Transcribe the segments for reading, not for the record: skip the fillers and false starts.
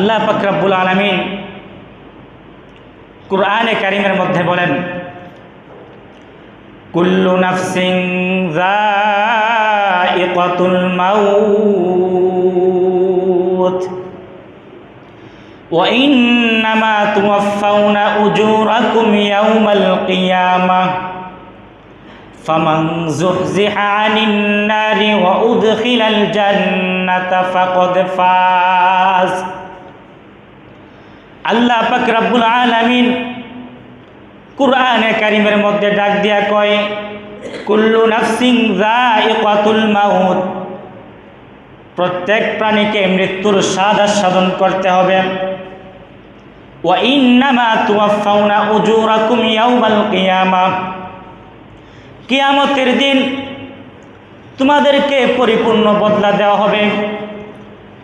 আল্লাহ পাক রব্বুল আলামিন কুরআনে কারীমের মধ্যে বলেন, কুল্লু নাফসিন যায়িকাতুল মাউত ওয়া ইন্নামা তুওয়াফাউনা উজুরাকুম ইয়াওমাল কিয়ামাহ ফামান যুহজিহা আনিন নারি ওয়া উদখিলাল জান্নাতা ফাকাদ ফাজ। আল্লাহ পাক রব্বুল আলামিন কুরআনে কারীমের মধ্যে ডাক দিয়া কয়, কুল্লু নাফসিন যায়িকাতুল মাউত, প্রত্যেক প্রাণীকে মৃত্যুর স্বাদ আস্বাদন করতে হবে। ওয়া ইন্নামা তুওয়াফাউনা উজুরাকুম ইয়াওমাল কিয়ামাহ, কিয়ামতের দিন তোমাদেরকে পরিপূর্ণ বদলা দেওয়া হবে।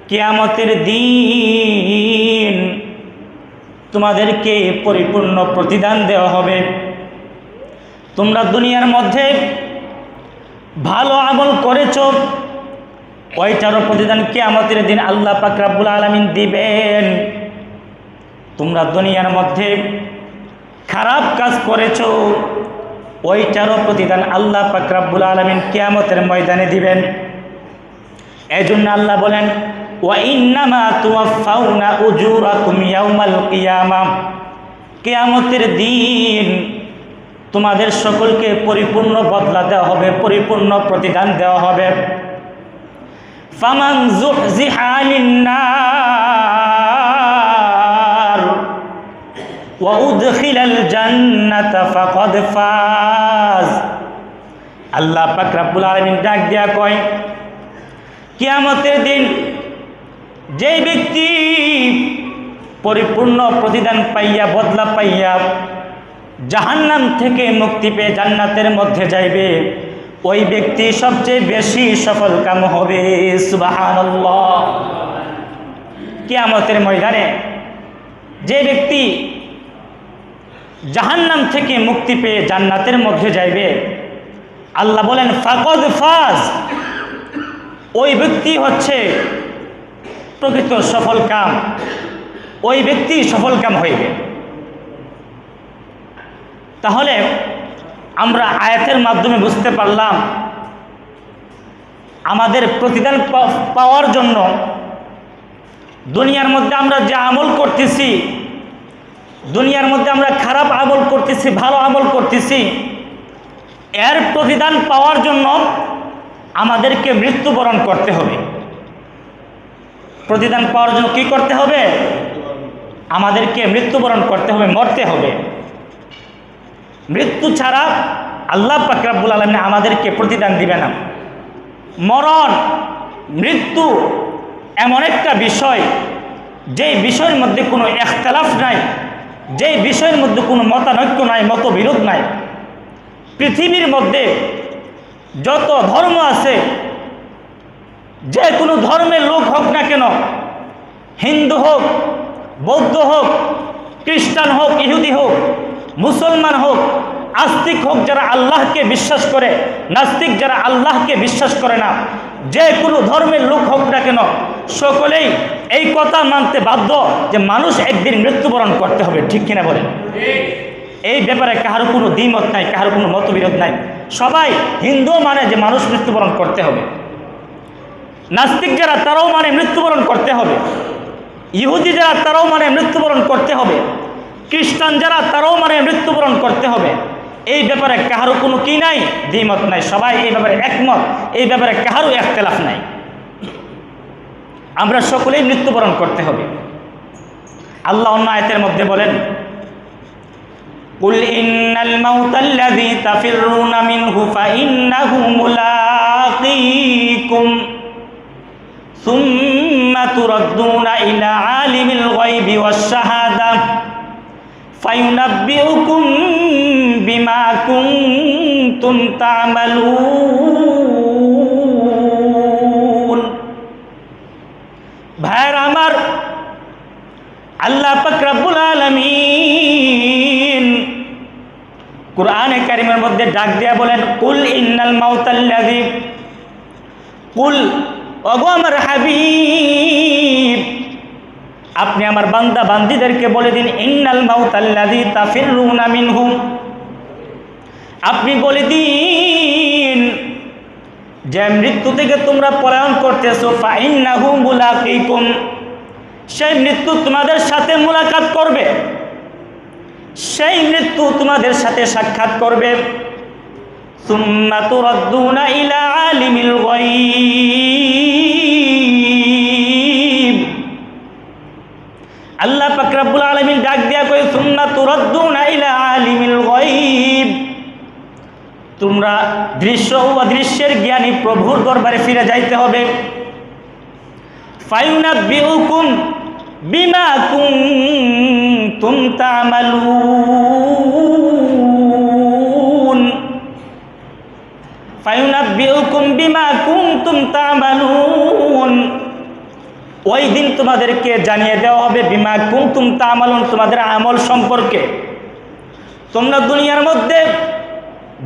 কিয়ামতের দিন তোমাদেরকে পরিপূর্ণ প্রতিদান দেওয়া হবে। তোমরা দুনিয়ার মধ্যে ভালো আমল করেছ, ওইটারও প্রতিদান কিয়ামতের দিন আল্লাহ পাক রব্বুল আলামিন দিবেন। তোমরা দুনিয়ার মধ্যে খারাপ কাজ করেছ, ওইটারও প্রতিদান আল্লাহ পাক রব্বুল আলামিন কিয়ামতের ময়দানে দিবেন। এজন্য আল্লাহ বলেন, ওয়া ইন্নামা তুওয়াফাউনা উজুরাকুম ইয়াওমাল কিয়ামাহ, কিয়ামতের দিন তোমাদের সকলকে পরিপূর্ণ বদলা দেওয়া হবে, পরিপূর্ণ প্রতিদান দেওয়া হবে। ফামান যুহজিহা আনিন নার ওয়া উদখিলাল জান্নাতা ফাকাদ ফাজ। আল্লাহ পাক রব্বুল আলামিন ডাক দিয়া কয়, কিয়ামতের দিন যে ব্যক্তি পরিপূর্ণ প্রতিদান পাইয়া, বদলা পাইয়া জাহান্নাম থেকে মুক্তি পেয়ে জান্নাতের মধ্যে যাইবে, ওই ব্যক্তি সবচেয়ে বেশি সফল কাম হবে। সুবহানাল্লাহ। কিয়ামতের ময়দানে যে ব্যক্তি জাহান্নাম থেকে মুক্তি পেয়ে জান্নাতের মধ্যে যাইবে, আল্লাহ বলেন ফাকাদ ফাজ, ওই ব্যক্তি হচ্ছে প্রকৃত সফল কাম, ওই ব্যক্তি সফল কাম হইবে। তাহলে আমরা আয়াতের মাধ্যমে বুঝতে পারলাম, আমাদের প্রতিদান পাওয়ার জন্য দুনিয়ার মধ্যে আমরা যে আমল করতেছি, দুনিয়ার মধ্যে আমরা খারাপ আমল করতেছি, ভালো আমল করতেছি, এর প্রতিদান পাওয়ার জন্য আমাদেরকে মৃত্যুবরণ করতে হবে। প্রতিদান পাওয়ার জন্য কি করতে হবে? আমাদেরকে মৃত্যুবরণ করতে হবে, মরতে হবে। মৃত্যু ছাড়া আল্লাহ পাক রব্বুল আলামিন আমাদেরকে প্রতিদান দিবে না। মরণ, মৃত্যু এমন একটা বিষয়, যেই বিষয়ের মধ্যে কোনো ইখতিলাফ নাই, যেই বিষয়ের মধ্যে কোনো মতানৈক্য নাই, মতবিরোধ নাই। পৃথিবীর মধ্যে যত ধর্ম আছে, যে কোনো ধর্মের লোক হোক না কেন, হিন্দু হোক, বৌদ্ধ হোক, খ্রিস্টান হোক, ইহুদি হোক, মুসলমান হোক, আস্তিক হোক, যারা আল্লাহকে বিশ্বাস করে, নাস্তিক যারা আল্লাহকে বিশ্বাস করে না, যে কোনো ধর্মের লোক হোক না কেন, সকলেই এই কথা মানতে বাধ্য যে মানুষ একদিন মৃত্যুবরণ করতে হবে। ঠিক কিনা বলেন? এই ব্যাপারে কাহারও কোনো দ্বিমত নাই, কাহারও কোনো মতবিরোধ নাই। সবাই, হিন্দু মানে যে মানুষ মৃত্যুবরণ করতে হবে, নাস্তিক যারা তারাও মানে মৃত্যুবরণ করতে হবে, ইহুদি যারা তারাও মানে মৃত্যুবরণ করতে হবে, খ্রিস্টান যারা তারাও মানে মৃত্যুবরণ করতে হবে। এই ব্যাপারে কাহারও কোনো কি নাই, দ্বিমত নাই, সবাই এই ব্যাপারে একমত, এই ব্যাপারে কাহারও ইখতিলাফ নাই। আমরা সকলেই মৃত্যুবরণ করতে হবে। আল্লাহ অন্য আয়াতের মধ্যে বলেন, কুল ইন্নাল মাউতাল্লাযী তাফিরুনা মিনহু ফাইন্নাহু মুলাকীকুম সুম্মা তুরাদ্দুনা ইলা আলিমিল গায়বি ওয়াশ শাহাদাহ ফায়ুনাব্বিউকুম বিমা কুনতুম তা'মালুন। ভাইরা আমার, আল্লাহ পাক রব্বুল আলামিন কুরআনে কারীমের মধ্যে ডাক দিয়া বলেন, কুল ইন্নাল মাউতাল্লাযী, কুল ওগো আমার হাবিব, আপনি আমার বান্দা বান্দীদেরকে বলে দিন ইন্নাল মাউতাল্লাযী তাফিরুনা মিনহু, আপনি বলে দিন যে মৃত্যু থেকে তোমরা পলায়ন করতেছো, ফাইন্নাহু মুলাকিকুম, সেই মৃত্যু তোমাদের সাথে মুলাকাত করবে, সেই মৃত্যু তোমাদের সাথে সাক্ষাৎ করবে। সুম্মা তুরাদ্দুনা ইলা আলিমিল গায়ব, আল্লাহ পাক রব্বুল আলামিন ডাক দিয়া কই সুম্মা তুরাদ্দুনা ইলা আলিমিল গায়ব, তোমরা দৃশ্য ও অদৃশ্যের জ্ঞানী প্রভুর দরবারে ফিরে যাইতে হবে। ফায়ুনাব্বিউকুম বিমা কুনতুম তা'মালুন, ফায়ুনাব্বিউকুম বিমা কুনতুম তা'মালুন, ওই দিন তোমাদেরকে জানিয়ে দেওয়া হবে বিমা কুনতুম তা'মালুন, তোমাদের আমল সম্পর্কে। তোমরা দুনিয়ার মধ্যে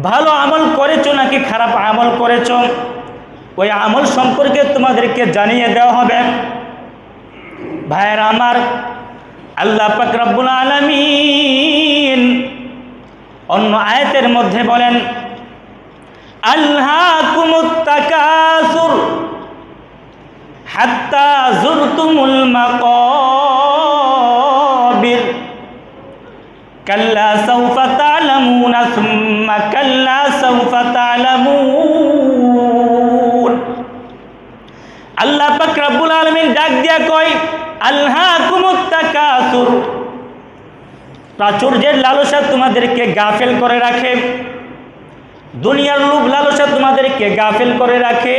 ভালো আমল করেছো নাকি খারাপ আমল করেছো, ওই আমল সম্পর্কে তোমাদেরকে জানিয়ে দেওয়া হবে। ভাইয়েরা আমার, আল্লাহ পাক রব্বুল আলামিন অন্য আয়াতের মধ্যে বলেন আলহাকুমুত তাকাসুর হাত্তা যুরতুমুল মাকাবির কাল্লা সাউফা তা'লামুনা সুম্মা কাল্লা সাউফা তা'লামুন। আল্লাহ পাক রব্বুল আলামিন ডাক দিয়া কয় আলহাকুমুত তাকাসুর, প্রাচুর্যের লালসা তোমাদেরকে গাফেল করে রাখে, দুনিয়ার লোভ লালসা তোমাদেরকে গাফেল করে রাখে।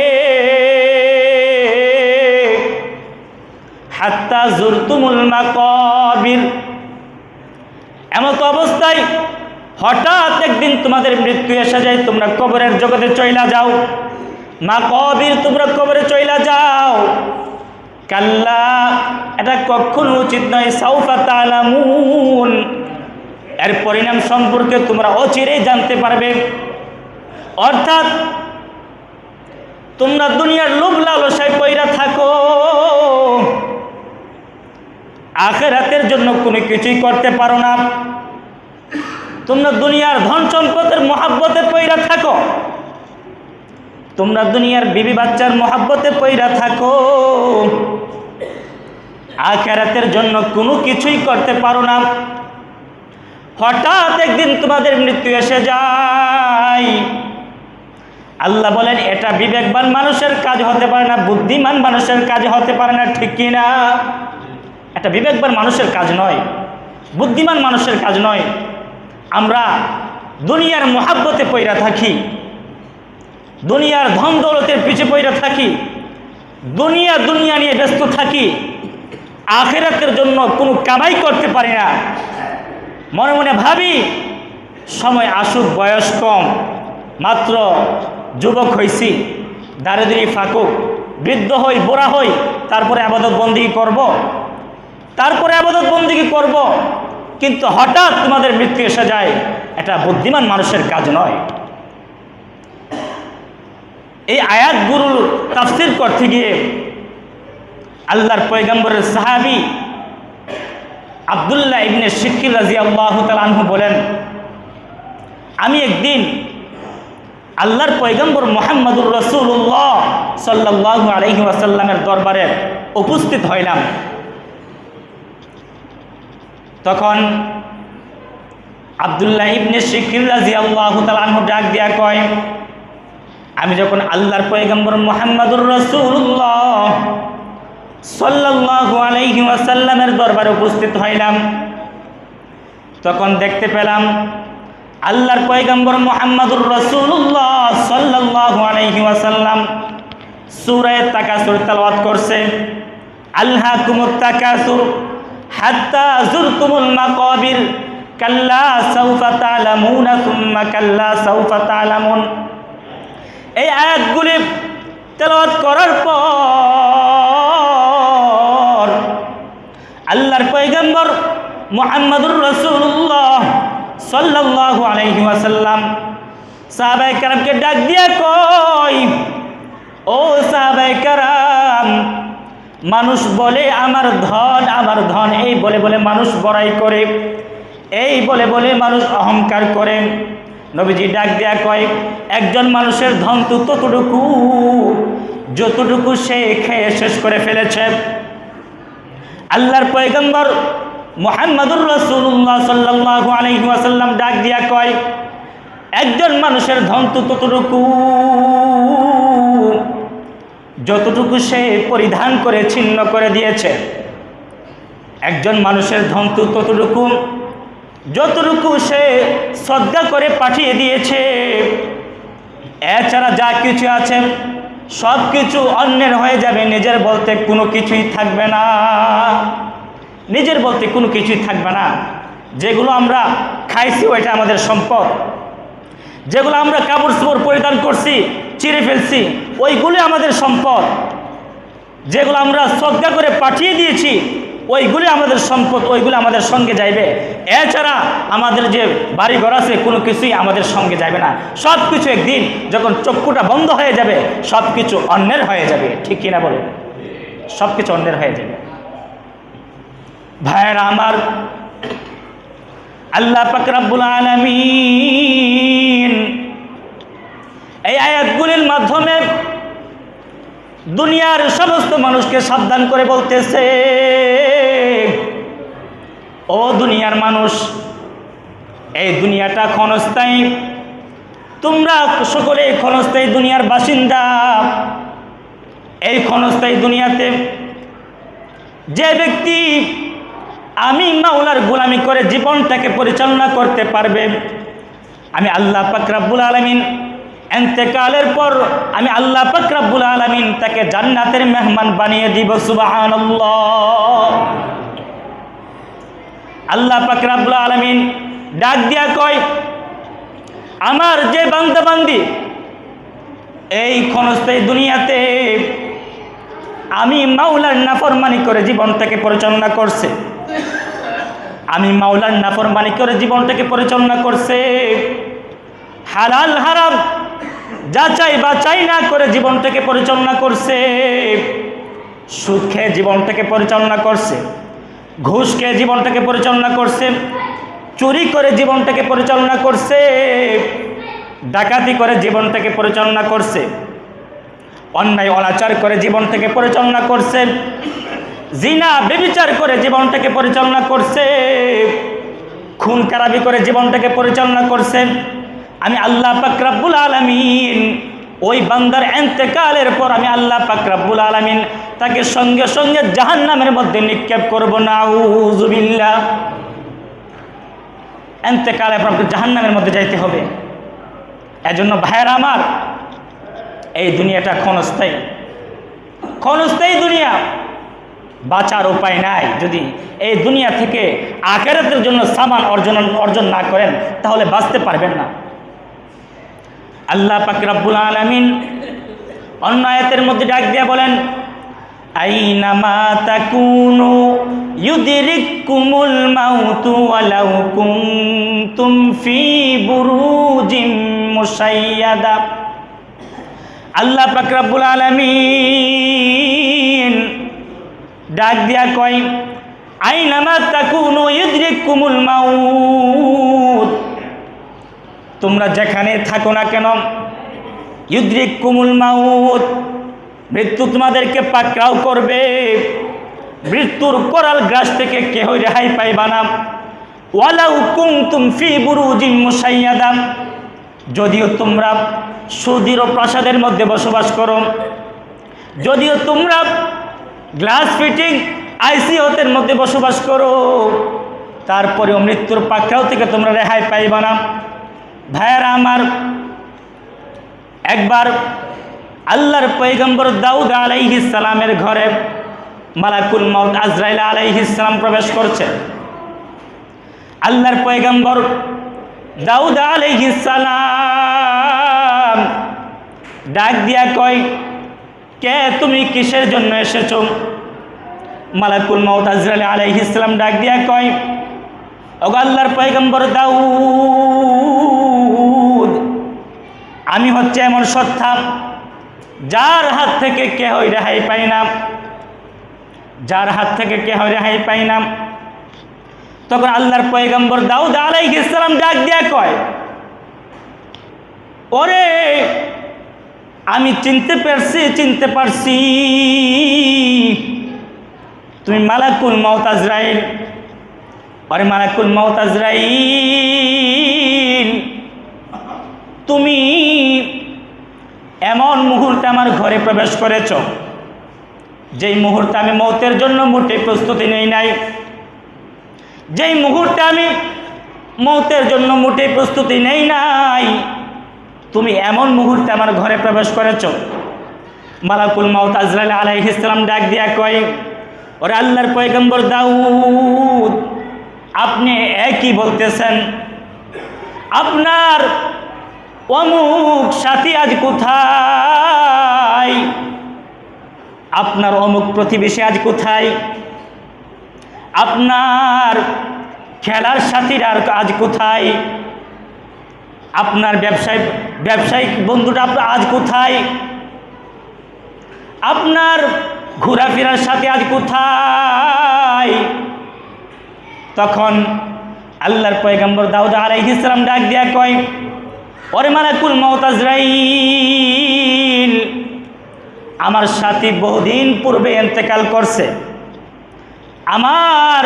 হাত্তা যুরতুমুল মাকাবির, এমত অবস্থায় হঠাৎ একদিন তোমাদের মৃত্যু এসে যায়, তোমরা কবরের জগতে চইলা যাও। মাকাবির, তোমরা কবরে চইলা যাও। কাল্লা, এটা কখনো উচিত নয়। সাউফা তা'লামুন, এর পরিণাম সম্পর্কে তোমরা অচিরেই জানতে পারবে। অর্থাৎ তোমরা দুনিয়ার লোভ লালসায় পইরা থাকো, আখিরাতের জন্য কোনো কিছুই করতে পারো না। তোমরা দুনিয়ার ধন সম্পদের মহাব্বতে পইরা থাকো, তোমরা দুনিয়ার বিবি বাচ্চার মহাব্বতে পইরা থাকো, আখিরাতের জন্য কোনো কিছুই করতে পারো না। হঠাৎ একদিন তোমাদের মৃত্যু এসে যায়। আল্লাহ বলেন এটা বিবেকবান মানুষের কাজ হতে পারে না, বুদ্ধিমান মানুষের কাজ হতে পারে না, ঠিক কিনা? এটা বিবেকবান মানুষের কাজ নয়, বুদ্ধিমান মানুষের কাজ নয়। আমরা দুনিয়ার মহাব্বতে পইরা থাকি, দুনিয়ার ধন দৌলতের পিছে পইরা থাকি, দুনিয়া নিয়ে ব্যস্ত থাকি, আখিরাতের জন্য কোনো কামাই করতে পারি না। মনে মনে ভাবি সময় আসুক, বয়স কম, মাত্র যুবক হইছি, দারিদ্র্য ফাঁকুক, বৃদ্ধ হই, বুড়া হই, তারপরে আবাদত বন্দিগি করব, কিন্তু হঠাৎ তোমাদের মৃত্যু এসে যায়, এটা বুদ্ধিমান মানুষের কাজ নয়। এই আয়াতগুলোর তাফসীর করতে গিয়ে আল্লাহর পয়গম্বরের সাহাবী আব্দুল্লাহ ইবনে শিকির রাদিয়াল্লাহু তাআলা আনহু বলেন, আমি একদিন আল্লাহর পয়গম্বর মুহাম্মদুর রাসূলুল্লাহ সাল্লাল্লাহু আলাইহি ওয়াসাল্লামের দরবারে উপস্থিত হইলাম। তখন আব্দুল্লাহ ইবনে শিকির রাদিয়াল্লাহু তাআলা আনহু ডাক দিয়া কয়, আমি যখন আল্লাহর পয়গম্বর মুহাম্মদুর রাসূলুল্লাহ সাল্লাল্লাহু আলাইহি ওয়াসাল্লামের দরবারে উপস্থিত হইলাম, তখন দেখতে পেলাম আল্লাহর পয়গম্বর মুহাম্মদুর রাসূলুল্লাহ সাল্লাল্লাহু আলাইহি ওয়াসাল্লাম সূরা তাকাসুর তেলাওয়াত করছে। আলহাকুমুত তাকাসুর হাত্তা যুরতুমুল মাকাবির কাল্লা সাউফা তা'লামুনা সুম্মা কাল্লা সাউফা তা'লামুন। এই আয়াতগুলি তেলাওয়াত করার পর আল্লাহর পয়গম্বর মুহাম্মদুর রাসূলুল্লাহ সাল্লাল্লাহু আলাইহি ওয়াসাল্লাম সাহাবায়ে কেরামকে ডাক দিয়া কয়, ও সাহাবায়ে কেরাম, মানুষ বলে আমার ধন, এই বলে বলে মানুষ বড়াই করে, এই বলে বলে মানুষ অহংকার করে। নবীজি ডাক দেয়া কয়, একজন মানুষের ধন তো ততটুকু যতটুকু সে খেয়ে শেষ করে ফেলেছে। আল্লাহর পয়গম্বর মুহাম্মদুর রাসূলুল্লাহ সাল্লাল্লাহু আলাইহি ওয়াসাল্লাম ডাক দিয়া কয়, একজন মানুষের ধন তো ততটুকু যতটুকু সে পরিধান করে ছিন্ন করে দিয়েছে। একজন মানুষের ধন তো ততটুকু যতটুকু সে সদকা করে পাঠিয়ে দিয়েছে। এছাড়া যা কিছু আছে সব কিছু অন্যের হয়ে যাবে, নিজের বলতে কোনো কিছুই থাকবে না। নিজের বলতে কোনো কিছুই থাকবে না। যেগুলো আমরা খাইছি ওইটা আমাদের সম্পদ, যেগুলো আমরা কাপড় চোপড় পরিধান করছি চিরে ফেলছি ওইগুলি আমাদের সম্পদ, যেগুলো আমরা সদকা করে পাঠিয়ে দিয়েছি ওইগুলি আমাদের সম্পদ, ওইগুলি আমাদের সঙ্গে যাইবে। এছাড়া আমাদের যে বাড়ি ঘর আছে কোনো কিছুই আমাদের সঙ্গে যাবে না। সব কিছু একদিন যখন চক্ষুটা বন্ধ হয়ে যাবে সব কিছু অন্যের হয়ে যাবে, ঠিক কিনা বলে? সব কিছু অন্যের হয়ে যাবে। ভাইয়েরা আমার, আল্লাহ পাক রব্বুল আলামিন এই আয়াতগুলির মাধ্যমে দুনিয়ার সমস্ত মানুষকে সাবধান করে বলতেছে, ও দুনিয়ার মানুষ, এই দুনিয়াটা ক্ষণস্থায়ী, তোমরা সকলে ক্ষণস্থায়ী দুনিয়ার বাসিন্দা। এই ক্ষণস্থায়ী দুনিয়াতে যে ব্যক্তি আমি মাওলার গোলামি করে জীবনটাকে পরিচালনা করতে পারবে, আমি আল্লাহ পাক রব্বুল আলামিন ইন্তেকালের পর আমি আল্লাহ পাক রব্বুল আলামিন তাকে জান্নাতের মেহমান বানিয়ে দিব। সুবহানাল্লাহ। আল্লাহ পাক রব্বুল আলামিন ডাক দিয়া কয়, আমার যে বান্দা বান্দি এই ক্ষণস্থায়ী দুনিয়াতে আমি মাওলার নাফরমানি করে জীবনটাকে পরিচালনা করছে, আমি মাওলার নাফরমানি করে জীবনটাকে পরিচালনা করছে, হালাল হারাম যাচাই বাছাই না করে জীবনটাকে পরিচালনা করছে, সুদ খেয়ে জীবনটাকে পরিচালনা করছে, ঘুষ খেয়ে জীবনটাকে পরিচালনা করছে, চুরি করে জীবনটাকে পরিচালনা করছে, ডাকাতি করে জীবনটাকে পরিচালনা করছে, অন্যায় অনাচার করে জীবনটাকে পরিচালনা করছে, জিনা ব্যভিচার করে জীবনটাকে পরিচালনা করছে, খুন খারাপি করে জীবনটাকে পরিচালনা করছে। আমি আল্লাহ পাক রব্বুল আলামিন ওই বান্দার ইন্তেকালের পর আমি আল্লাহ পাক রব্বুল আলামিন তাকে সঙ্গে সঙ্গে জাহান্নামের মধ্যে নিক্ষেপ করব। নাউযুবিল্লাহ। ইন্তেকালের পর জাহান্নামের মধ্যে যাইতে হবে। এজন্য ভাইয়েরা আমার, এই দুনিয়াটা ক্ষণস্থায়ী, ক্ষণস্থায়ী দুনিয়া, বাঁচার উপায় নাই। যদি এই দুনিয়া থেকে আখিরাতের জন্য সামান অর্জন না করেন তাহলে বাঁচতে পারবেন না। আল্লাহ পাক রব্বুল আলামিন অন্য আয়াতের মধ্যে ডাক দিয়ে বলেন, আইনামা তাকুনু ইউদরিকুমুল মাউতু ওয়ালাউ কুনতুম ফি বুরুজিম মুশাইয়াদা। আল্লাহ পাক রব্বুল আলামিন ডাক দিয়া কয়, আইনামা তাকুনু ইউদরিকুমুল মাউত, তোমরা যেখানে থাকো না কেন, ইউদরিকুমুল মাউত, মৃত্যু তোমাদেরকে পাকড়াও করবে। মৃত্যুর করাল গ্রাস থেকে কেহ রেহাই পাইবা না। ওয়ালাউ কুনতুম ফি বুরুজিম মুশাইয়াদা, যদিও তোমরা সুদৃঢ় প্রাসাদের মধ্যে বসবাস করো, যদিও তোমরা গ্লাস ফিটিং আইসিইউর মধ্যে বসবাস করো, তারপরেও মৃত্যুর পাকড়াও থেকে তোমরা রেহাই পাইবা না। ভাইয়েরা আমার, একবার আল্লাহর পয়গম্বর দাউদ আলাইহিস সালামের ঘরে মালাকুল মউত আজরাইল আলাইহিস সালাম প্রবেশ করছে। আল্লাহর পয়গম্বর দাউদ আলাইহিস সালাম ডাক দিয়া কয়, কে তুমি কিসের জন্য এসেছো? মালাকুল মউত আজরাইল আলাইহিস সালাম ডাক দিয়া কয়, ওগো আল্লাহর পয়গম্বর দাউদ, আমি হচ্ছে এমন সত্তা যার হাত থেকে কেউ রেহাই পায় না, যার হাত থেকে কেহ রেহাই পাই না। তখন আল্লাহর পয়গম্বর দাউদ আলাইহিস সালাম ডাক দিয়া কয়, ওরে আমি চিনতে পারছি তুমি মালাকুল মউত আজরাইল। ওরে মালাকুল মউত আজরাইল, তুমি এমন মুহূর্তে আমার ঘরে প্রবেশ করেছ যেই মুহূর্তে আমি মৌতের জন্য মোটেই প্রস্তুতি নেই নাই, যেই মুহূর্তে আমি মৌতের জন্য মোটেই প্রস্তুতি নেই নাই, তুমি এমন মুহূর্তে আমার ঘরে প্রবেশ করেছ। মালাকুল মউত আজরাইল আলাইহিস সালাম ডাক দিয়া কয়, ওরে আল্লাহর পয়গম্বর দাউদ, আপনি একই বলতেছেন, আপনার অমুক সাথী আজ কোথায়, আপনার অমুক প্রতিবেশী আজ কোথায়, আপনার খেলার সাথীরা আজ কোথায়, আপনার ব্যবসায়িক বন্ধুটা আজ কোথায়, আপনার ঘোরাফেরার সাথে আজ কোথায়। তখন আল্লাহর পয়গম্বর দাউদ আলাইহিস সালাম ডাক দিয়া কয়, ওরে মালাকুল মউত আজরাইল, আমার সাথী বহুদিন পূর্বে ইন্তেকাল করছে, আমার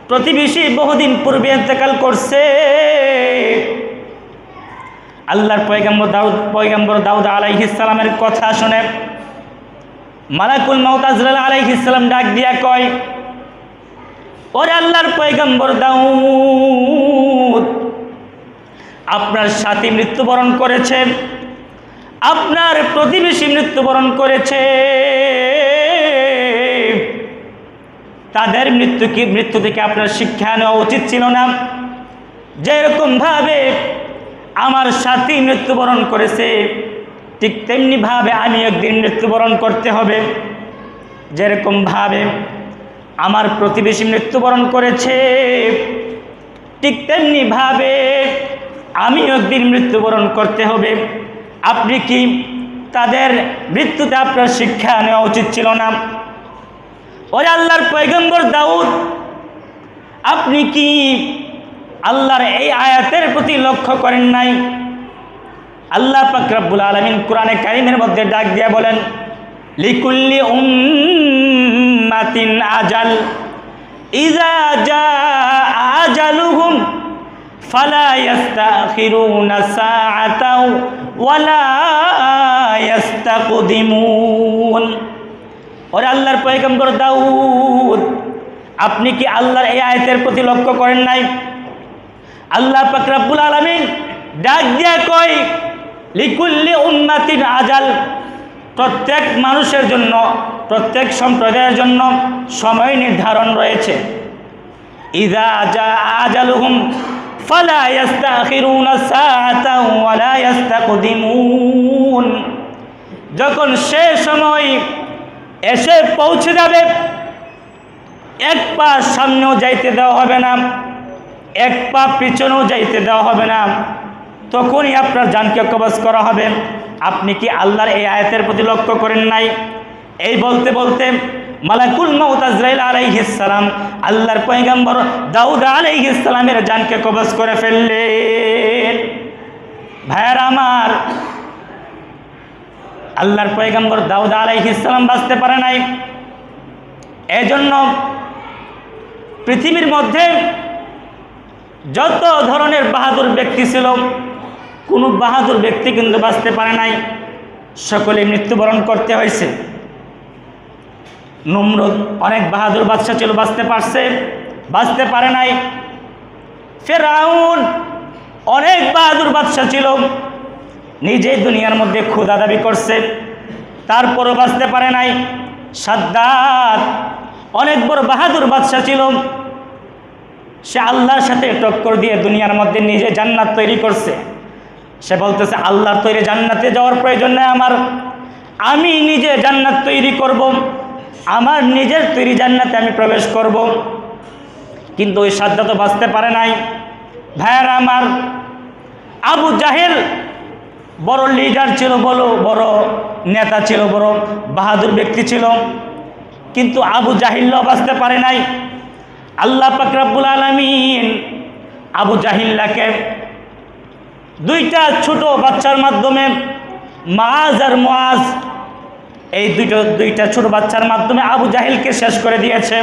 প্রতিবেশী বহুদিন পূর্বে ইন্তেকাল করছে। আল্লাহর পয়গম্বর দাউদ আলাইহিস সালামের কথা শুনে মালাকুল মউত আজরাইল আলাইহিস সালাম ডাক দিয়া কয়, ওরে আল্লাহর পয়গম্বর দাউদ, আপনার সাথী মৃত্যুবরণ করেছে, আপনার প্রতিবেশী মৃত্যুবরণ করেছে, তাদের মৃত্যু থেকে আপনার শিক্ষা নেওয়া উচিত ছিল না? যেরকমভাবে আমার সাথী মৃত্যুবরণ করেছে, ঠিক তেমনিভাবে আমি একদিন মৃত্যুবরণ করতে হবে। যেরকমভাবে আমার প্রতিবেশী মৃত্যুবরণ করেছে, ঠিক তেমনিভাবে আমি একদিন মৃত্যুবরণ করতে হবে। আপনি কি তাদের মৃত্যুতে আপনার শিক্ষা নেওয়া উচিত ছিল না? ওরে আল্লাহর পয়গম্বর দাউদ, আপনি কি আল্লাহর এই আয়াতের প্রতি লক্ষ্য করেন নাই? আল্লাহ পাক রব্বুল আলামিন কোরআনে কারীমের মধ্যে ডাক দিয়া বলেন, লিকুল্লি উম্মাতিন আজাল ইযা জাআ আজালুহুম ফালা ইস্তাখিরুনা সাআতাও ওয়ালা ইস্তাকদিমুন। ওরে আল্লাহর পয়গম্বর দাউদ, আপনি কি আল্লাহর এই আয়াতের প্রতি লক্ষ্য করেন নাই? আল্লাহ পাক রব্বুল আলামিন ডাক দিয়া কয়, লিকুল্লি উম্মাতিন আজাল, প্রত্যেক মানুষের জন্য, প্রত্যেক সম্প্রদায়ের জন্য সময় নির্ধারণ রয়েছে। ইযা জাআ আজালুহুম ফালা ইস্তাখিরুনা সাআতাও ওয়ালা ইস্তাকদিমুন। যখন সে সময় এসে পৌঁছে যাবে, এক পা সামনেও যাইতে দেওয়া হবে না, এক পা পিছনেও যাইতে দেওয়া হবে না, তখনই আপনার জানকে কবজ করা হবে। আপনি কি আল্লাহর এই আয়াতের প্রতি লক্ষ্য করেন নাই? এই বলতে বলতে মালাকুল মউত আজরাইল আলাইহিস সালাম আল্লাহর পয়গম্বর দাউদ আলাইহিস সালামের জানকে কবজ করে ফেললেন। ভাইয়েরা আমার, আল্লাহর পয়গম্বর দাউদ আলাইহিস সালাম বাঁচতে পারে নাই। এজন্য পৃথিবীর মধ্যে যত ধরনের বাহাদুর ব্যক্তি ছিল, কোনো বাহাদুর ব্যক্তি কিন্তু বাঁচতে পারে নাই, সকলে মৃত্যুবরণ করতে হয়েছে। নমরুদ অনেক বাহাদুর বাদশা ছিল, বাঁচতে পারে নাই। ফিরআউন অনেক বাহাদুর বাদশা ছিল, নিজেই দুনিয়ার মধ্যে খোদা দাবি করছে, তারপরও বাঁচতে পারে নাই। সাদ্দাত অনেক বড় বাহাদুর বাদশা ছিল, সে আল্লাহর সাথে টক্কর দিয়ে দুনিয়ার মধ্যে নিজে জান্নাত তৈরি করছে। সে বলতেছে, আল্লাহর তৈরি জান্নাতে যাওয়ার প্রয়োজন নেই আমার, আমি নিজে জান্নাত তৈরি করব, আমার নিজের তৈরি জান্নাতে আমি প্রবেশ করব। কিন্তু ওই সাদ্দাত তো বাঁচতে পারে নাই। ভাইয়েরা আমার, আবু জাহেল বড় লিডার ছিল, বড় নেতা ছিল, বড় বাহাদুর ব্যক্তি ছিল। কিন্তু আবু জাহিল্লাও বাঁচতে পারে নাই। আল্লাহ পাক রব্বুল আলামিন আবু জাহিল্লাকে দুইটা ছোট বাচ্চার মাধ্যমে, মাআজ আর মুআজ, এই দুইটা ছোট বাচ্চার মাধ্যমে আবু জাহিলকে শেষ করে দিয়েছে।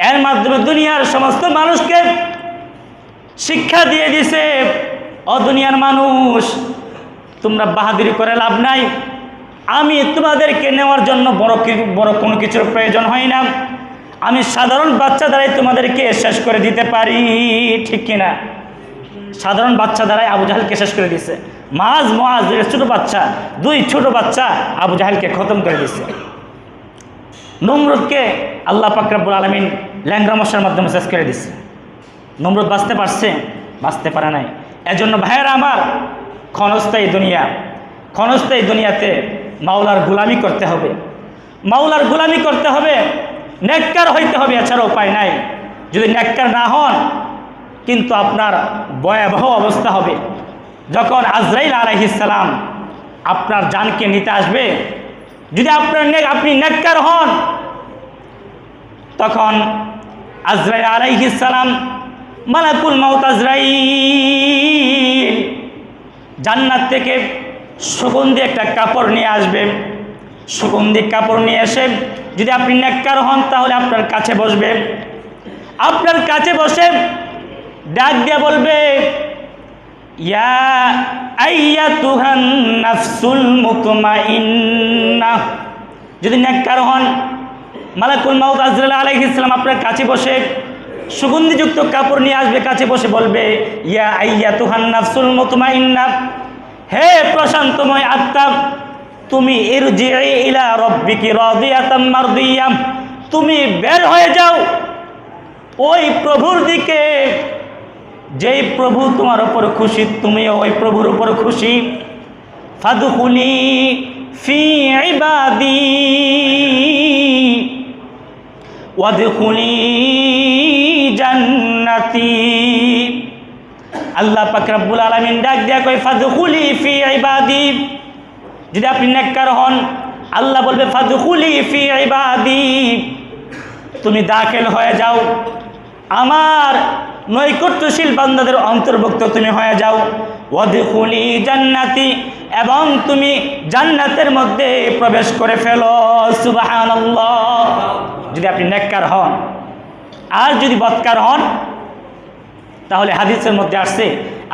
এর মাধ্যমে দুনিয়ার সমস্ত মানুষকে শিক্ষা দিয়ে দিছে, ও দুনিয়ার মানুষ, তোমরা বাহাদুরি করে লাভ নাই, আমি তোমাদেরকে নেওয়ার জন্য বড় কোনো কিছুর প্রয়োজন হয় না, আমি সাধারণ বাচ্চা দ্বারাই তোমাদেরকে শেষ করে দিতে পারি। ঠিক কিনা? সাধারণ বাচ্চা দ্বারাই আবু জাহেলকে শেষ করে দিয়েছে। মাআজ মুআজ ছোট বাচ্চা, দুই ছোট বাচ্চা আবু জাহেলকে খতম করে দিয়েছে। নমরুদকে আল্লাহ পাক রব্বুল আলামিন ল্যাংড়া মশার মাধ্যমে শেষ করে দিচ্ছে। নমরুদ বাঁচতে পারছে? বাঁচতে পারে নাই। এজন্য ভাইয়েরা আমার, ক্ষণস্থায়ী দুনিয়াতে মাওলার গোলামি করতে হবে, মাওলার গোলামি করতে হবে, নেককার হইতে হবে, এছাড়া উপায় নাই। যদি নেককার না হন কিন্তু আপনার ভয়াবহ অবস্থা হবে। যখন আজরাইল আলাইহিস সালাম আপনার জানকে নিতে আসবে, যদি আপনি নেককার হন, তখন আজরাইল আলাইহিস সালাম, মালাকুল মাউত আজরাইল জান্নাত থেকে সুগন্ধি একটা কাপড় নিয়ে আসবে। সুগন্ধি কাপড় নিয়ে এসে যদি আপনি নেককার হন তাহলে আপনার কাছে বসবে, আপনার কাছে বসে ডাক দিয়ে বলবে, ইয়া আইয়াতুহান নাফসুল মুতমাইন্নাহ। যদি নেককার হন, মালাকুল মাউত আজরাইল আলাইহিস সালাম আপনার কাছে বসে সুগন্ধিযুক্ত কাপড় নিয়ে আসবে, কাছে বসে বলবে, ইয়া আইয়াতুহান নাফসুল মুতমাইন্নাহ, হে প্রশান্তময় আত্মা, তুমি ইরজিই ইলা রাব্বিকি রাদিয়াতাম মারদিয়াম, তুমি বের হয়ে যাও ওই প্রভুর দিকে, যেই প্রভু তোমার উপর খুশি, তুমিও ওই প্রভুর উপর খুশি। ফাদখুলি ফি ইবাদি ওয়াদখুলি জান্নাতি। আল্লাহ পাক রব্বুল আলামিন ডাক দিয়া কয়, ফাদখুলি ফি ইবাদি। যদি আপনি নেককার হন, আল্লাহ বলবে, ফাদখুলি ফি ইবাদি, তুমি দাখিল হয়ে যাও, আমার নৈকট্যশীল বান্দাদের অন্তর্ভুক্ত তুমি হয়ে যাও। ওয়াদখুলি জান্নাতি, এবং তুমি জান্নাতের মধ্যে প্রবেশ করে ফেলো। সুবহানাল্লাহ। যদি আপনি নেককার হন। আর যদি বদকার হন, তাহলে হাদিসের মধ্যে আসছে,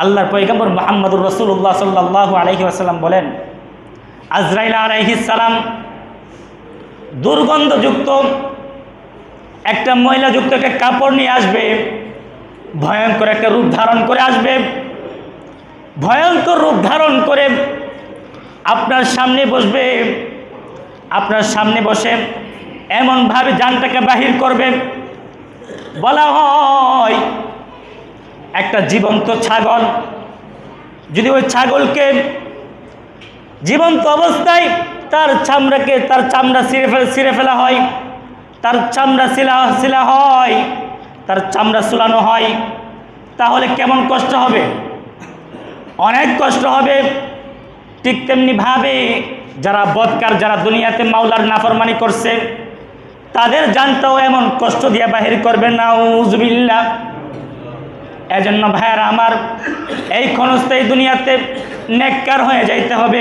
আল্লাহর পয়গম্বর মুহাম্মদুর রাসূলুল্লাহ সাল্লাল্লাহু আলাইহি ওয়াসাল্লাম বলেন, আজরাইল আলাইহিস সালাম দুর্গন্ধযুক্ত একটা ময়লাযুক্ত একটা কাপড় নিয়ে আসবে, ভয়ঙ্কর একটা রূপ ধারণ করে আসবে, ভয়ঙ্কর রূপ ধারণ করে আপনার সামনে বসবে, আপনার সামনে বসে এমনভাবে জানটাকে বাহির করবে, বলা হয় একটা জীবন্ত ছাগল, যদি ওই ছাগলকে জীবন্ত অবস্থায় তার চামড়া ছিঁড়ে ফেলা হয়, তার চামড়া সিলা হয়, তার চামড়া চুলানো হয়, তাহলে কেমন কষ্ট হবে? অনেক কষ্ট হবে। ঠিক তেমনিভাবে যারা বদকার, যারা দুনিয়াতে মাওলার নাফরমানি করছে, তাদের জানটাও এমন কষ্ট দিয়ে বাহির করবে, নাউজুবিল্লাহ। এজন্য ভাইয়ারা আমার, এই ক্ষণস্থায়ী দুনিয়াতে নেককার হয়ে যাইতে হবে,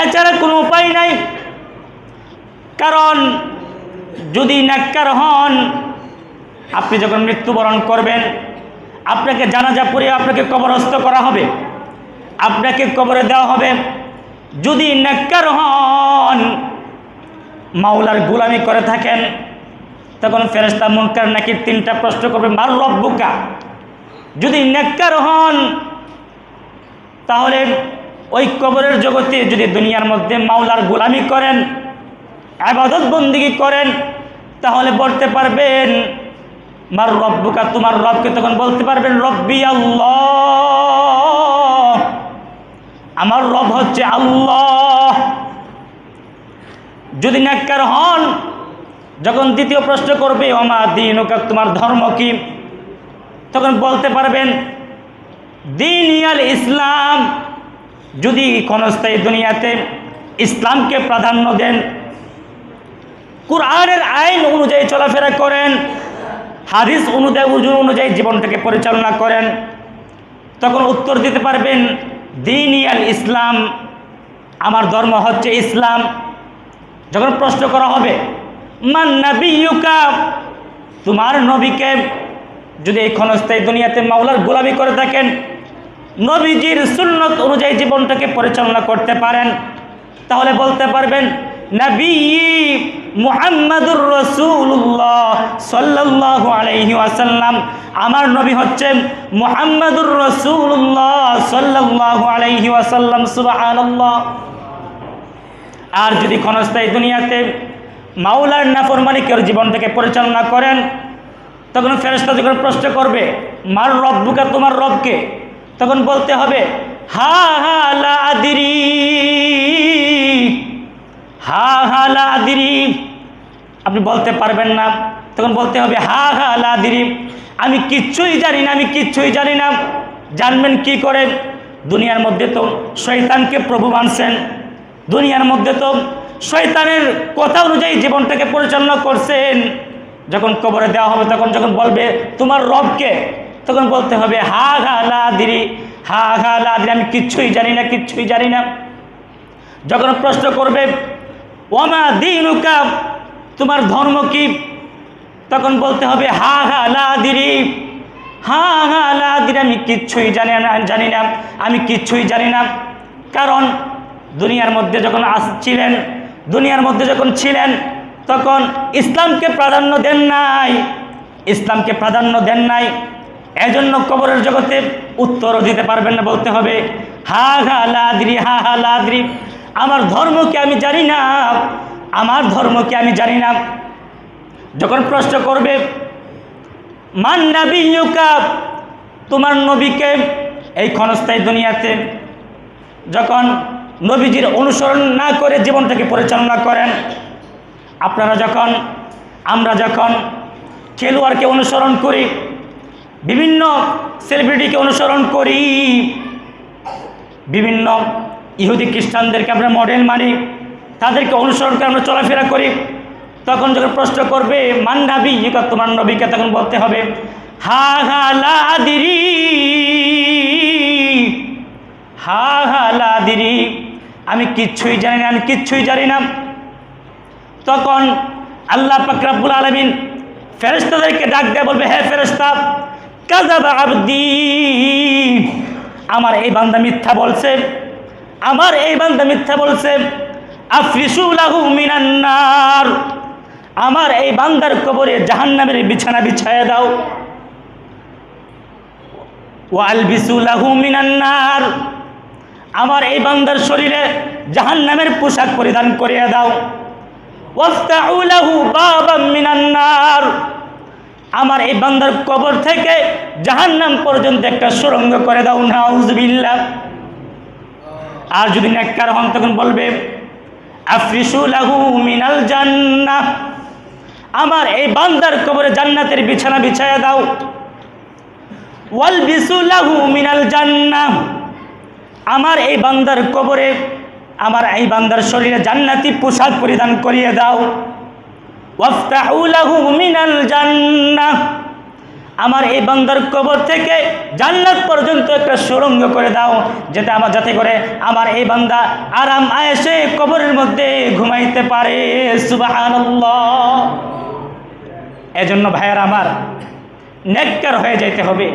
এছাড়া কোনো উপায় নাই। কারণ যদি নেককার হন, আপনি যখন মৃত্যুবরণ করবেন, আপনাকে জানাজা পড়িয়ে আপনাকে কবরস্থ করা হবে, আপনাকে কবরে দেওয়া হবে। যদি নেককার হন, মাওলার গোলামি করে থাকেন, তখন ফেরেশতা মুনকার নাকির তিনটা প্রশ্ন করবে, মার রব্বুকা। যদি নেককার হন, তাহলে ওই কবরের জগতে যদি দুনিয়ার মধ্যে মাওলার গোলামি করেন, ইবাদত বন্দেগী করেন, তাহলে বলতে পারবেন মার রব্বুকা, তোমার রবকে তখন বলতে পারবেন রব্বি আল্লাহ, আমার রব হচ্ছে আল্লাহ। যদি নেককার হন, যখন দ্বিতীয় প্রশ্ন করবে ওমা দীনুকা, তোমার ধর্ম কি, তখন বলতে পারবেন দীনিয়াল ইসলাম। যদি ক্ষণস্থায়ী দুনিয়াতে ইসলামকে প্রাধান্য দেন, কোরআনের আইন অনুযায়ী চলাফেরা করেন, হাদিস অনুযায়ী জীবনটাকে পরিচালনা করেন, তখন উত্তর দিতে পারবেন দীনি আল ইসলাম, আমার ধর্ম হচ্ছে ইসলাম। যখন প্রশ্ন করা হবে মান নাবিয়ুকা, তোমার নবীকে, যদি এই ক্ষণস্থায়ী দুনিয়াতে মাওলার গোলামি করে থাকেন, নবীজির সুন্নত অনুযায়ী জীবনটাকে পরিচালনা করতে পারেন, তাহলে বলতে পারবেন নবী মুহাম্মাদুর রাসূলুল্লাহ সাল্লাল্লাহু আলাইহি ওয়াসাল্লাম, আমার নবী হচ্ছেন মুহাম্মাদুর রাসূলুল্লাহ সাল্লাল্লাহু আলাইহি ওয়াসাল্লাম। সুবহানাল্লাহ। আর যদি ক্ষণস্থায়ী দুনিয়াতে মাওলার নাফরমানিকের জীবনটাকে পরিচালনা করেন, তখন ফেরেশতা যখন প্রশ্ন করবে মার রব্বুকা, তোমার রবকে, তখন বলতে হবে হা হা লা আদরি, হা হা লা আদরি, আপনি বলতে পারবেন না, তখন বলতে হবে হা হা লা আদরি, আমি কিচ্ছুই জানি না, আমি কিচ্ছুই জানি না। জানবেন কি করে? দুনিয়ার মধ্যে তো শয়তানকে প্রভু মানছেন, দুনিয়ার মধ্যে তো শয়তানের কথা অনুযায়ী জীবনটাকে পরিচালনা করছেন। যখন কবরে দেওয়া হবে, তখন যখন বলবে তোমার রবকে, তখন বলতে হবে হা হা লা আদরি, হা হা লা আদরি, আমি কিচ্ছুই জানি না, কিচ্ছুই জানি না। যখন প্রশ্ন করবে ওয়ামা দীনুকা, তোমার ধর্ম কি, তখন বলতে হবে হা হা লা আদরি, হা হা লা আদরি, আমি কিচ্ছুই জানি না, আমি কিচ্ছুই জানি না। কারণ দুনিয়ার মধ্যে যখন ছিলেন, দুনিয়ার মধ্যে যখন ছিলেন, তখন ইসলামকে প্রাধান্য দেন নাই, ইসলামকে প্রাধান্য দেন নাই। এজন্য কবরের জগতে উত্তরও দিতে পারবেন না, বলতে হবে হা হা লা আদরি, হা হা লা আদরি, আমার ধর্মকে আমি জানি না, আমার ধর্মকে আমি জানি না। যখন প্রশ্ন করবে মান নাবিয়ুকা, তোমার নবীকে, এই ক্ষণস্থায়ী দুনিয়াতে যখন নবীজির অনুসরণ না করে জীবনটাকে পরিচালনা করেন, আপনারা যখন, আমরা যখন খেলোয়াড়কে অনুসরণ করি, বিভিন্ন সেলিব্রিটিকে অনুসরণ করি, বিভিন্ন ইহুদি খ্রিস্টানদেরকে আমরা মডেল মানি, তাদেরকে অনুসরণ করে আমরা চলাফেরা করি, তখন যখন প্রশ্ন করবে মান নাবিয়ুকা, তোমার নবীকে, তখন বলতে হবে হা হা লা আদরি, হা হা লা আদরি, আমি কিচ্ছুই জানি না, আমি কিচ্ছুই জানি না। তখন আল্লাহ পাক রব্বুল আলামিন ফেরেশতাদেরকে ডাক দিয়ে বলবে হে ফেরেশতা, কাযাবা আবদি, আমার এই বান্দা মিথ্যা বলছে, আমার এই বান্দা মিথ্যা বলছে। আফরিসু লাহু মিনান নার, আমার এই বান্দার কবরে জাহান্নামের বিছানা বিছায়া দাও। ওয়ালবিসু লাহু মিনান নার, আমার এই বান্দার শরীরে জাহান্নামের পোশাক পরিধান করিয়ে দাও। ওয়াফতাহু লাহু বাবাম মিনান নার, আমার এই বান্দার কবর থেকে জাহান্নাম পর্যন্ত একটা সুড়ঙ্গ করে দাও। নাউযুবিল্লাহ। আর যদি নেককার হন, তখন বলবে আফরিসু লাহু মিনাল জান্নাহ, আমার এই বান্দার কবরে জান্নাতের বিছানা বিছায়া দাও। ওয়ালবিসু লাহু মিনাল জান্নাহ, আমার এই বান্দার কবরে, আমার এই বান্দার শরীরে জান্নাতি পোশাক পরিধান করিয়ে দাও। ওয়াফতাহু লাহু মিনাল জান্নাহ, আমার এই বান্দার কবর থেকে জান্নাত পর্যন্ত একটা সুড়ঙ্গ করে দাও, যাতে করে আমার এই বান্দা আরাম আয়েশে কবরের মধ্যে ঘুমাইতে পারে। সুবহানাল্লাহ। এজন্য ভাইয়ার আমার, নেককার হয়ে যেতে হবে,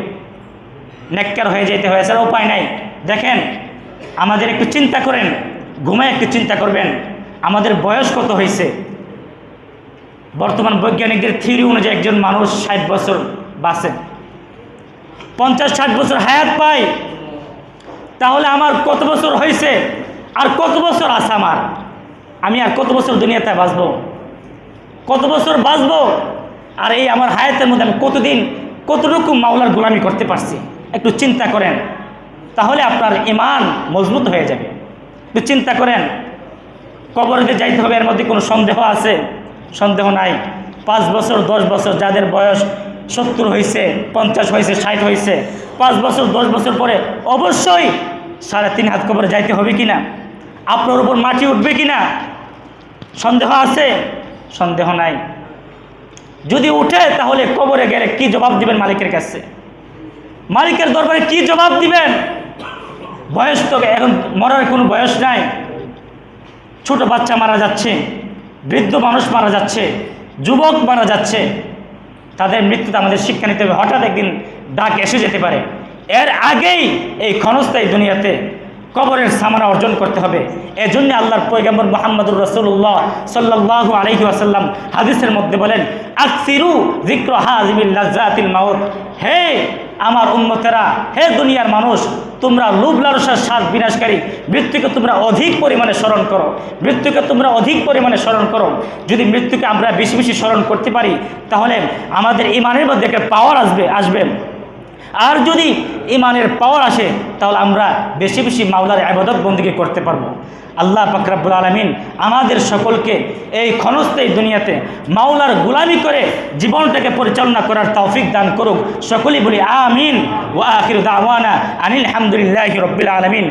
নেককার হয়ে যেতে হয়, স্যার উপায় নাই। দেখেন, আমাদের একটু চিন্তা করেন, ঘুমায় একটু চিন্তা করবেন, আমাদের বয়স কত হয়েছে। বর্তমান বৈজ্ঞানিকদের থিওরি অনুযায়ী একজন মানুষ 60 বছর বাঁচে, 50-60 বছর হায়াত পায়। তাহলে আমার কত বছর হয়েছে, আর কত বছর আছে আমার, আমি আর কত বছর দুনিয়াতে বাঁচবো, কত বছর বাঁচবো, আর এই আমার হায়াতের মধ্যে আমি কতদিন, কতটুকু মাওলার গোলামি করতে পারছি, একটু চিন্তা করেন, তাহলে আপনার ঈমান মজবুত হয়ে যাবে। একটু চিন্তা করেন, কবরে যে যাইতে হবে এর মধ্যে কোনো সন্দেহ আছে? সন্দেহ নাই। 5 বছর 10 বছর যাদের বয়স 70 হয়েছে, 50 হয়েছে, 60 হয়েছে, 5 বছর 10 বছর পরে অবশ্যই 3.5 হাত কবরে যাইতে হবে কিনা, আপনার উপর মাটি উঠবে কিনা, সন্দেহ আছে? সন্দেহ নাই। যদি উঠে তাহলে কবরে গেলে কি জবাব দিবেন মালিকের কাছে? মালিকের দরবারে কি জবাব দিবেন? বয়স তো এখন মরার কোনো বয়স নাই। ছোট বাচ্চা মারা যাচ্ছে, বৃদ্ধ মানুষ মারা যাচ্ছে, যুবক মারা যাচ্ছে। তাদের মৃত্যুতে আমাদের শিক্ষা নিতে হবে। হঠাৎ একদিন ডাক এসে যেতে পারে। এর আগেই এই ক্ষণস্থায়ী দুনিয়াতে কবরের সামানা অর্জন করতে হবে। এজন্য আল্লাহর পয়গম্বর মুহাম্মদুর রাসূলুল্লাহ সাল্লাল্লাহু আলাইহি ওয়াসাল্লাম হাদিসের মধ্যে বলেন, আকসিরু যিকর হাযিমিল লাযযাতিল মাউত। হে আমার উম্মতেরা, হে দুনিয়ার মানুষ, তোমরা লোভ লালসার স্বাদ বিনাশকারী মৃত্যুকে তোমরা অধিক পরিমাণে স্মরণ করো। মৃত্যুকে তোমরা অধিক পরিমাণে স্মরণ করো। যদি মৃত্যুকে আমরা বেশি বেশি স্মরণ করতে পারি তাহলে আমাদের ঈমানের মধ্যে একটা পাওয়ার আসবে। আর যদি ঈমানের পাওয়ার আসে তাহলে আমরা বেশি বেশি মাওলার ইবাদত বন্দেগী করতে পারবো। আল্লাহ পাক রব্বুল আলামিন আমাদের সকলকে এই ক্ষণস্থায়ী দুনিয়াতে মাওলার গোলামি করে জীবনটাকে পরিচালনা করার তৌফিক দান করুক। সকলেই বলি আমিন। ওয়া আখিরু দাওয়ানা আনিল হামদুলিল্লাহি রাব্বিল আলামিন।